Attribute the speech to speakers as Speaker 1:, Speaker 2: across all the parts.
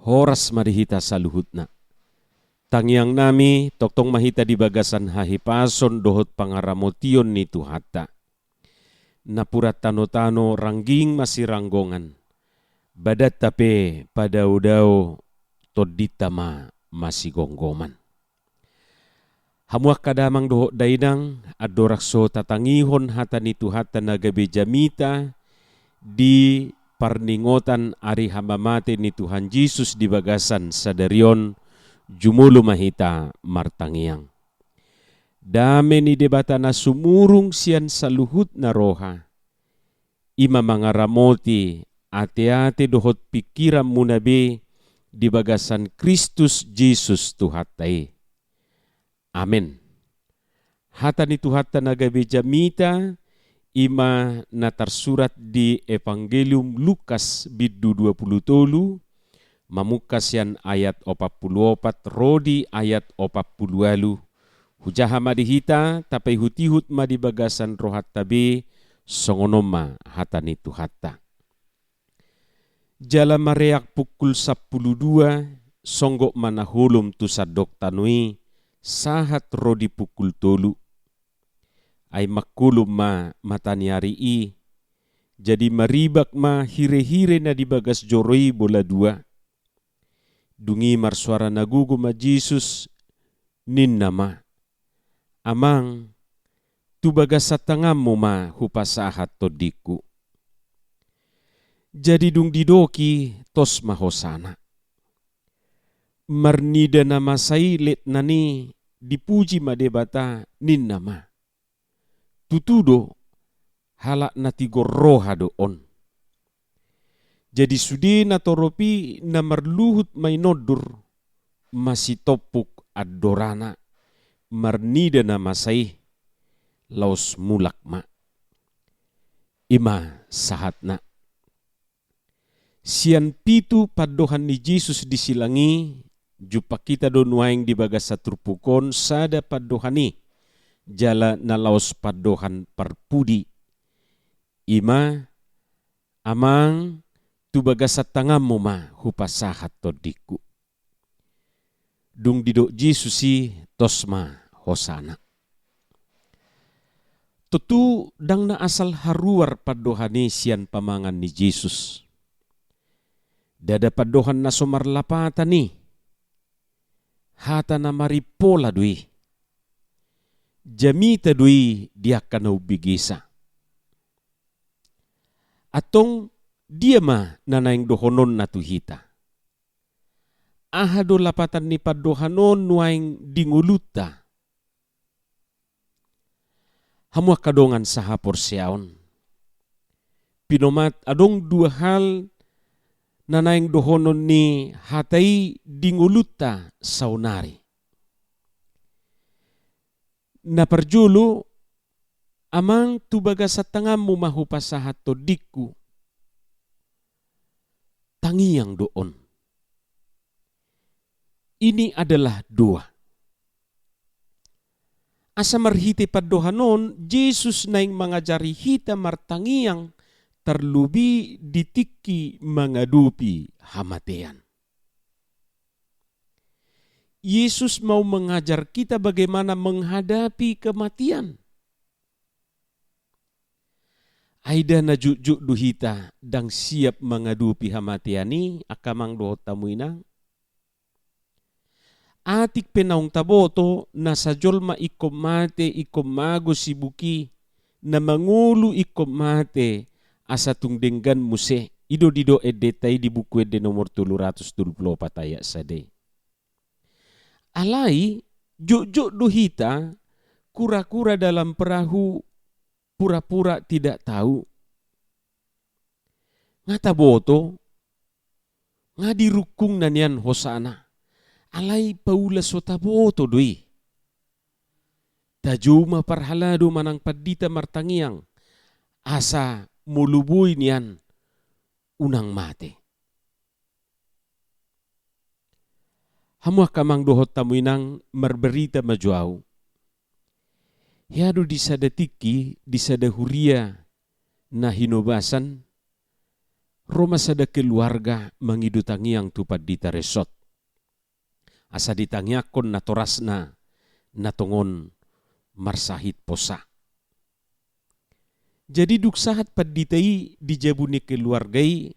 Speaker 1: horas marihita saluhutna. Tangyang nami toktong mahita di bagasan hahipason dohot pangaramotion ni Tuhata. Napurat tano-tano rangging masiranggongan. Badat tape padau-dau toditama masigonggoman. Hamuak kadamang dohot daidang adorakso tatangihon hata ni Tuhata nagabe jamita di parningotan ari hamamate ni Tuhan Yesus di bagasan sadarion jumulu mahita martangiang. Dame ni debata na sumurung sian saluhut na roha. Ima mangaramoti ate-ate dohot pikiran munabe di bagasan Kristus Jesus Tuhatai. Amen. Hata ni Tuhata nagabe jamita ima natarsurat di Evangelium Lukas biddu 20 mamukas yan ayat 44 rodi ayat 40 hujaha madihita tapay hutihut madibagasan rohat tabi songonoma hata ni Tuhata. Jala mareak pukul 12 songgok manahulum tu sadok tanui sahat rodi pukul 3 ay makulum ma mataniari i jadi maribak ma hire-hire na dibagas joroi bola 2. Dungi marsuara nagugo ma Jesus ninna ma. Amang tubagas sa tangam mo ma hupasahat todiku. Jadi dung didoki tos mahosana. Marnida na masailit nani dipuji ma debata ninna ma. Tutudo halak na tigorroha doon. Jadi sudi na toropi na marluhut may nodur masitopuk adorana marnida na masay laos mulak ma. Ima sahat na. Sian pitu padohan ni Jesus disilangi jupa kita don waing di bagas saturpukon sada padohani jala na laos padohan parpudi. Ima amang tubagas sa tangam mo ma hupasahat todiku. Dung didok Jesusi tosma hosana. Tutu dang na asal haruar padohani sian pamangan ni Jesus. Dada padohan na sumarlapatan ni. Hata na maripola dui. Jamita dui dia kanau bigisa. Atong dia ma nanaing dohonon na tuhita. Ahado lapatan ni padohanon nuaing dinguluta. Hamuak kadongan saha porsiaon. Pinomat adong 2 hal nanaing dohonon ni hatai dinguluta saunari. Na perjulu amang tubagas sa tangam mo mahupasahat todiku. Tangiyang doon. Ini adalah 2. Asa marhiti padohanon, Jesus naing mangajari hita martangiyang terlubi ditiki mengadupi hamatean. Yesus mau mengajar kita bagaimana menghadapi kematian. Aida na jujuk duhita dang siap mengadupi hamatiani akamang dohot tamuinang. Atik penaung taboto na sajolma ikom mate ikom mago sibuki na mangulu ikom mate asatung denggan muse ido dido edetai di buku ede nomor 324 ayat sade. Alai jujuk duhita kura-kura dalam perahu pura-pura tidak tahu. Ngata boto, ngadirukung nanian hosana. Alai paula sota boto doi. Tajuma parhalado manang padita martangiang. Asa mulubui nian unang mate. Hamuak kamang dohot tamuinang marberita majuau. Hiadu di sada tiki, di sada huria na hinobasan, Roma sada keluarga mangidutangi yang tupat di taresot. Asa ditangiakon na torasna natongon marsahit posa. Jadi duksahat paditai di jabuni keluargai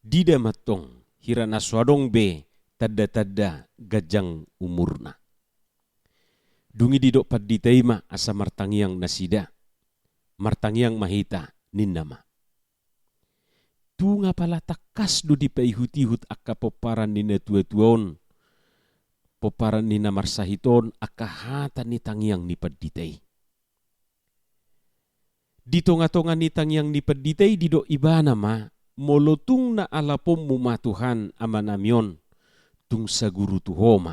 Speaker 1: dida matong hirana swadong be tada-tada gajang umurna. Dungi didok paditai ma asa martangiang nasida, martangiang mahita ninnama. Tunga pala takas do di paihut-ihut akka poparan nina tua-tuaon, poparan nina marsahiton akka hata ni tangiang ni paditai. Di tonga-tonga ni tangiang ni paditai didok ibana ma, molotung na alapom mumatuhan amanamion, tung sa guru tuhoma,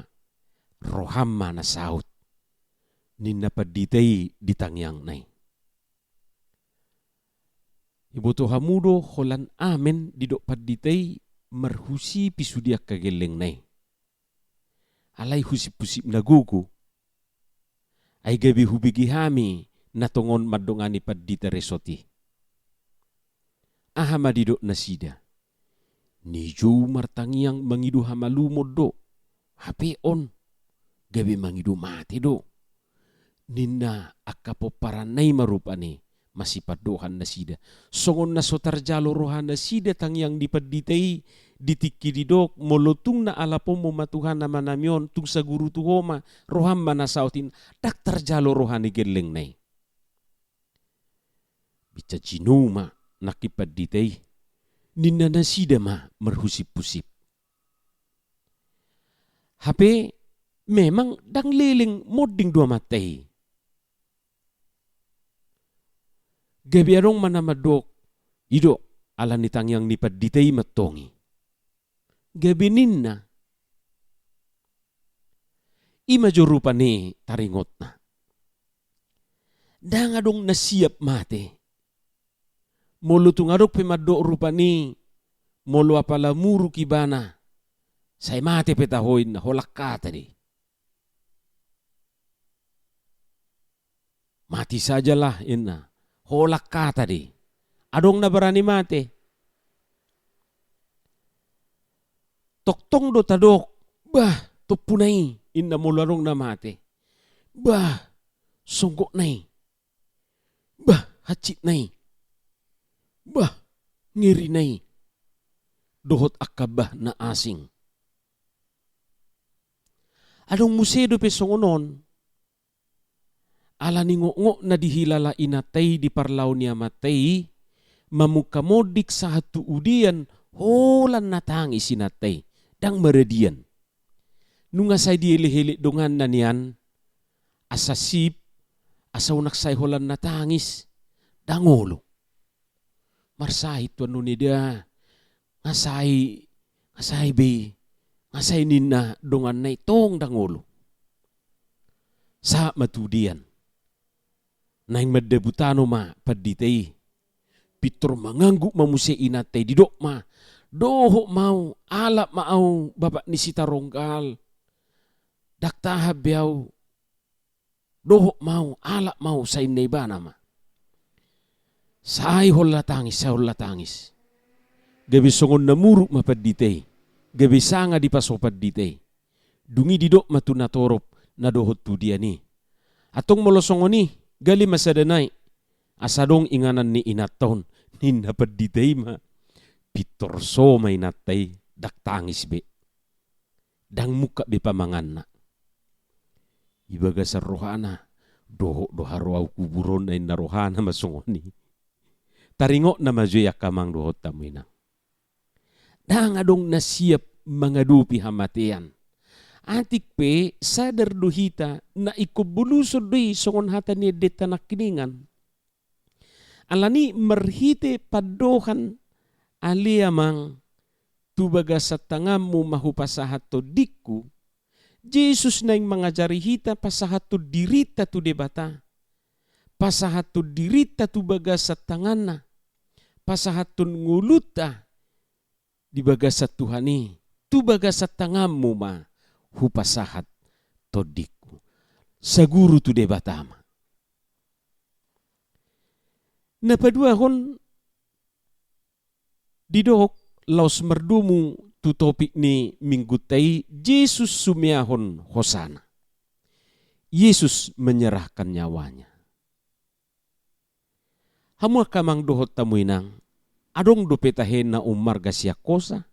Speaker 1: rohamma na saut, nina paditai di tangiang nai. Ibu hamudo holan amen didok paditai marhusi pisudia kageleng nai. Alai husip-husip nagugu. Ay gabi hubigi hami natongon madongani padita resoti. Ahama didok nasida. Nijo martangiang mangidu hamalumod do. Hape on. Gabi mangidu mati do. Nina akapoparanay marupani. Masipat dohan nasida. Songon na sotarjalo rohan nasida tangyang dipaditay ditiki didok molotung na alapom mumatuhan na manamyon tung sa guru tuhoma roham manasautin daktar jalo rohan igeleng nay. Bica jinuma nakipaditay nina nasida ma merhusip-husip. Hape memang dang leling moding dua matay. Gabi arong manamadok, ido ala nitangyang nipaditay matongi. Gabi ninna, imajurupa ni taringot na. Dangadong nasiyap mate. Molutung adok pimadok rupa ni, molu apala muru kibana, say mate petahoin na holak ka tadi. Mati sajalah ina. Holak ka tadi. Adong na barani mate. Toktong do tadok. Bah, tupunay. Inna mularong na mate. Bah, sungkok nay. Bah, hacit nay. Bah, ngiri nay. Dohot akabah na asing. Adong musedo pesongonon. Ala ningo-ngo na dihilala inatay di parlaw niya matay, mamukamodik sa hatu udian, holan natangi sinatay, dang meredian. Nunga say diili-hili dungan na niyan, asasip, asaw naksay holan natangis, dangolo. Marsahit wano nida, ngasay nina dungan na itong dangolo. Sa matudian. Naing madebutano ma paditay. Pitor manganggu mamuse inatay didok ma. Doho mau alap maaw bapak ni sitaronggal. Daktahab yaw. Doho mau alap mau sa inay bana ma. Say holatangis. Gabi songon namuruk ma paditay. Gabi sanga di paso paditay. Dungi didok matunatorop na dohot tu dia ni. Atong molosongoni. Gali masadanay, asadong inganan ni inaton, ninapad ditay ma, pitorso may natay, daktangis be. Dang muka be pamangan na. Ibaga sa rohana, doho haraw kuburon ay narohana masungoni. Taringo na majuya kamang dohot tamuina. Dang adong nasiyap mga dupi hamatian. Antik pe sadar duhita na ikubulusod doy songon hata ni deta nakiningan. Alani merhite padohan aliamang tubaga sa tangam mo mahupasahat to dikku. Jesus na yung mga jarihita pasahat to dirita to debata. Pasahat to dirita to baga sa tangan na. Pasahat to nguluta di baga sa Tuhani. Tubaga sa tangam mo ma. Hupasahat todiku. Saguru tu debatama. Napadua hon Didok laus merdumu tu topik ni minggu tai Yesus sumiahon hosana. Yesus menyerahkan nyawanya. Hamu kamang dohot tamuinang adong do petahe na marga siya kosa.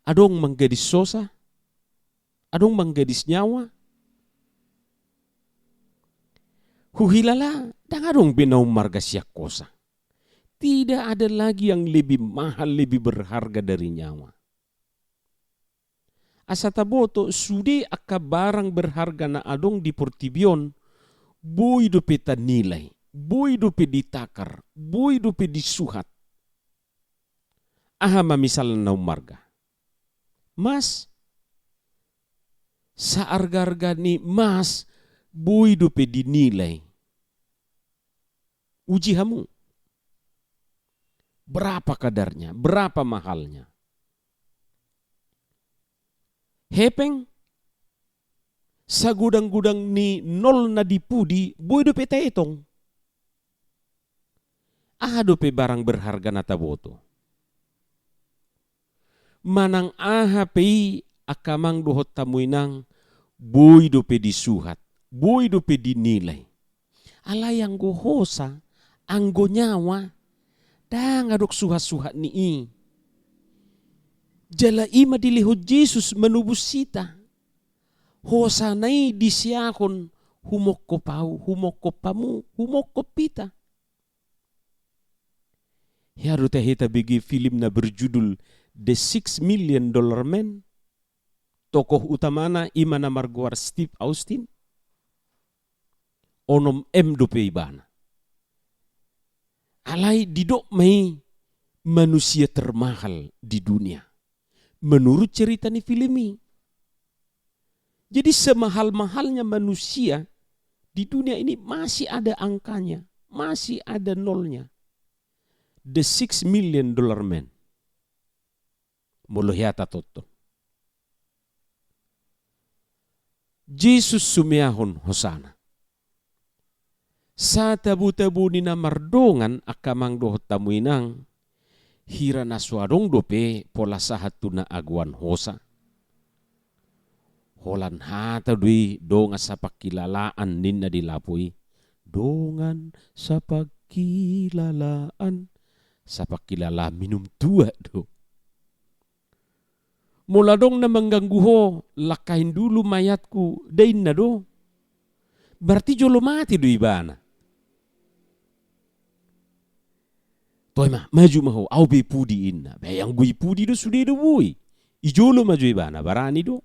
Speaker 1: Adong manggadis sosa. Adong manggadis nyawa. Huhilala dang adong binaum marga siya kosa. Tidak ada lagi yang lebih mahal, lebih berharga dari nyawa. Asataboto sude aka barang berharga na adong di portibion, boy do peta nilai, boy do pe ditakar, boy do pe disuhat. Aha mamisalan na marga. Mas, sa arga-arga ni mas, boy do pe dinilai. Uji hamu. Berapa kadarnya? Berapa mahalnya? Hepeng sa gudang-gudang ni nol na dipudi boy do pe taetong. Aha do pe barang berharga na taboto. Manang aha pe akamang dohot tamuinang boy do pe disuhat, boy do pe dinilai. Alayang go hosa, anggo nyawa, dang adok suhat-suhat ni i. Jala ima dilihod Jesus manubus sita. Hosanay disyakon humokko pau, humokko pamu, humokko pita. Hiaro tahita bigi film na berjudul The $6 Million Man. Tokoh utamana ima na marguar Steve Austin. Onom M dope ibana. Alai didok may manusia termahal di dunia. Menurut cerita ni filmi. Jadi semahal-mahalnya manusia di dunia ini masih ada angkanya. Masih ada nolnya. The $6 Million Man. Molohiata toto. Jesus sumiahon hosana. Sa tabu-tabu ni na mardongan akamang dohot tamuinang hira na suadong dope pola sahatu na aguan hosa. Holan hata dui donga sa pakilalaan din na dilapoy. Dongan sa pakilalaan. Sa pakilala minum tua do. Mula dong na mengganggu ho, lakain dulu mayatku, dain na do. Berarti jolo mati do ibana. Toy maju maho, au be pudi inna. Bayang gui pudi do sude do bui. Ijolo maju ibana, barani do.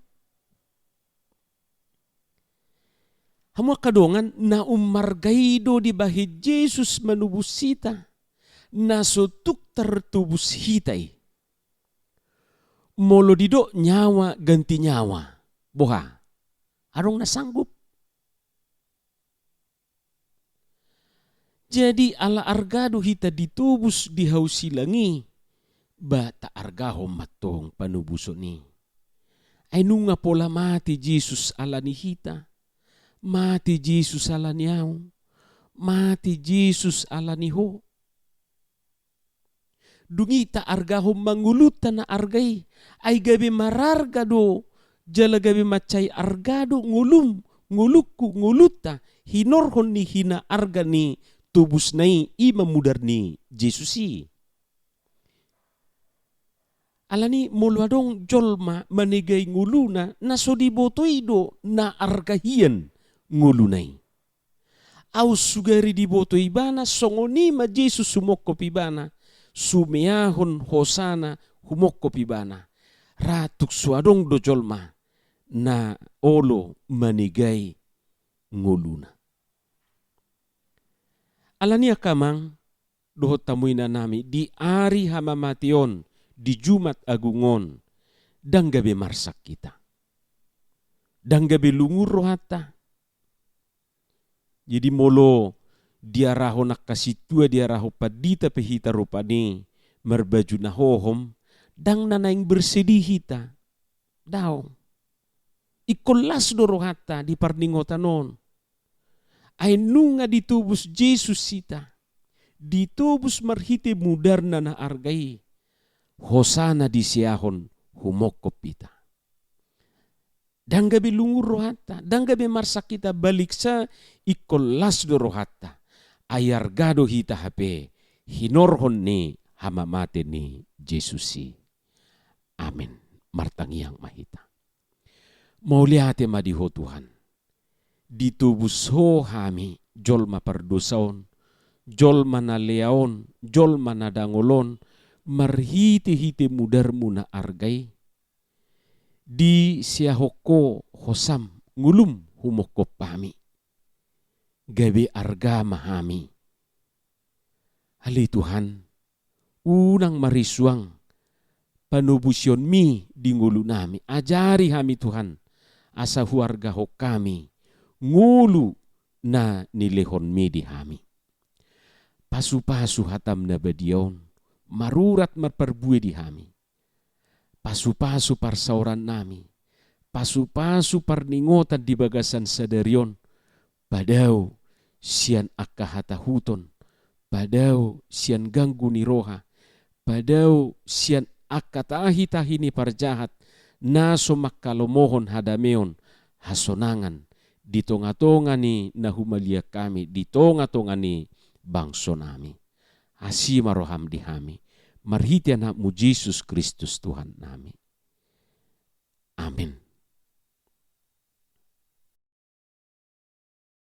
Speaker 1: Hamu kadongan na umargai do di bahid Jesus manubus sita. Na sotuk tertubus hitai. Molo dido nyawa ganti nyawa. Boha. Arong nasanggup. Jadi ala argado hita ditubus di hausilangi. Bata argaho matong panubuso ni. Ay nunga pola mati Jesus ala ni hita. Mati Jesus ala niyaw. Mati Jesus ala ni ho. Dungita argaho mangulutan na argay. Ay gabi marargado. Jala gabi macay argado ngulum. Ngulukku nguluta. Hinorhon ni hina arga ni tubus nai ima mudar ni Jesusi. Alani mulwadong jolma manigay nguluna na sodibotoido na argahian ngulunay. Au sugari dibotoy bana songoni ma Jesus sumokko pibana. Sumiahon hosana humokko pibana. Ratuk suadong do jolma na olo manigay nguluna. Alania kamang dohot tamuin na nami di ari hamamation di Jumat Agungon dang gabi marsak kita. Dang gabi lungur rohata. Jadi molo diaraho nakasitua diaraho padita pehita rupani merbaju nahohom dang nanaing bersedih hita. Daw. Ikolas do rohata di parningotanon. Ay nunga ditubus Jesus sita. ditubus marhiti mudarna na argai, hosana di siahon humokop ita. Danggabi lungur rohata, danggabi marsak kita balik sa ikolas do rohata, ayar gado hita hape, hinorhon ni hamamate ni Jesusi. Amin. Martangiang mahita. Mauliate madiho Tuhan. Ditubus ho hami, jol mapardosaon, jol manaleaon, jol manadangolon, marhiti-hiti mudarmu na argay, di siahoko hosam ngulum humokop pami, gabi arga mahami. Hali Tuhan, unang marisuang panubusyon mi di ngulu nami, ajari hami Tuhan, asa huarga ho kami, ngulu na nilehon mi di hami. Pasu-pasu hatam na badion, marurat marparbue di hami. Pasu-pasu parsauran nami, pasu-pasu parningotan di bagasan sadarion, padau sian akahata huton, padau sian ganggu ni roha, padau sian akatahi-tahi ni parjahat, naso makalomohon hadameon, hasonangan, di tonga-tonga ni nahumalia kami, di tonga-tonga ni bangso nami. Asima roham di hami. Marhiti anakmu Yesus Kristus Tuhan nami. Amin.